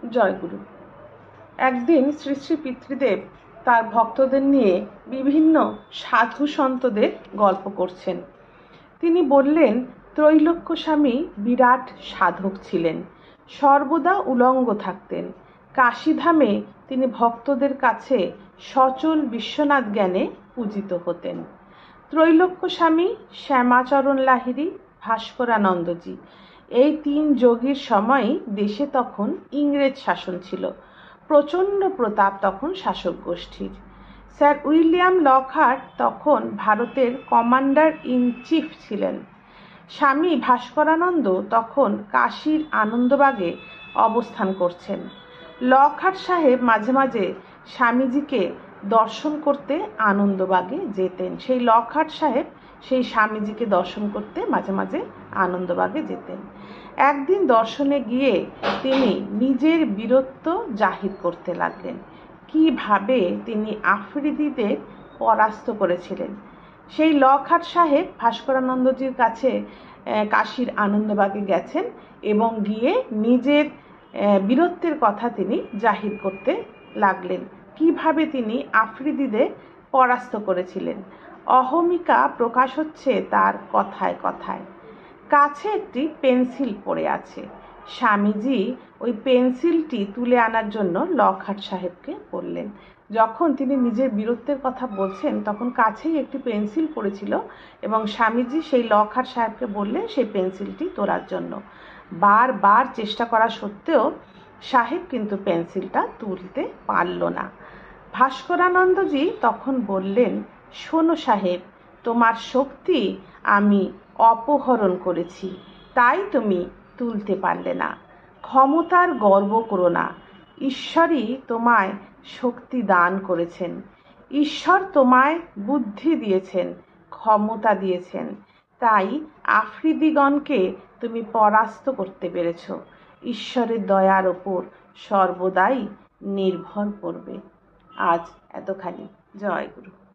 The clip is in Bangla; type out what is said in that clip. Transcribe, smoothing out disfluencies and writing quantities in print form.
জয়গুরু। একদিন শ্রী শ্রী পিতৃদেব তার ভক্তদের নিয়ে বিভিন্ন সাধু সন্তদের গল্প করছেন। তিনি বললেন, ত্রৈলোক্য স্বামী বিরাট সাধক ছিলেন, সর্বদা উলঙ্গ থাকতেন। কাশীধামে তিনি ভক্তদের কাছে সচল বিশ্বনাথ জ্ঞানে পূজিত হতেন। ত্রৈলোক্য স্বামী, শ্যামাচরণ লাহিড়ী, ভাস্করানন্দজি, এই তিন যোগীর সময়ই দেশে তখন ইংরেজ শাসন ছিল। প্রচণ্ড প্রতাপ তখন শাসক গোষ্ঠীর। স্যার উইলিয়াম লকহার্ট তখন ভারতের কমান্ডার ইন চিফ ছিলেন। স্বামী ভাস্করানন্দ তখন কাশীর আনন্দবাগে অবস্থান করছেন। লকহার্ট সাহেব মাঝে মাঝে স্বামীজিকে দর্শন করতে আনন্দবাগে যেতেন। সেই লকহার্ট সাহেব সেই স্বামীজিকে দর্শন করতে মাঝে মাঝে আনন্দবাগে যেতেন। একদিন দর্শনে গিয়ে তিনি নিজের বীরত্ব জাহির করতে লাগলেন। কিভাবে তিনি আফ্রিদিদের পরাস্ত করেছিলেন। সেই লকহার্ট সাহেব ভাস্করানন্দজির কাছে কাশীর আনন্দবাগে গেছেন এবং গিয়ে নিজের বীরত্বের কথা তিনি জাহির করতে লাগলেন। কিভাবে তিনি আফ্রিদিদের পরাস্ত করেছিলেন। অহমিকা প্রকাশ হচ্ছে তার কথায় কথায়। কাছে একটি পেন্সিল পড়ে আছে। স্বামীজি ওই পেন্সিলটি তুলে আনার জন্য লকহার্ট সাহেবকে বললেন। যখন তিনি নিজের বীরত্বের কথা বলছেন তখন কাছেই একটি পেন্সিল পড়েছিল এবং স্বামীজি সেই লকহার্ট সাহেবকে বললেন সেই পেন্সিলটি তোলার জন্য। বারবার চেষ্টা করা সত্ত্বেও সাহেব কিন্তু পেন্সিলটা তুলতে পারল না। ভাস্করানন্দজি তখন বললেন, শোনো সাহেব, তোমার শক্তি আমি অপহরণ করেছি, তাই তুমি তুলতে পারলে না। ক্ষমতার গর্ব করো না। ঈশ্বরই তোমায় শক্তি দান করেছেন। ঈশ্বর তোমায় বুদ্ধি দিয়েছেন, ক্ষমতা দিয়েছেন, তাই আফ্রিদিগণকে তুমি পরাস্ত করতে পেরেছ। ঈশ্বরের দয়ার ওপর সর্বদাই নির্ভর করবে। আজ এতখানি। জয় গুরু।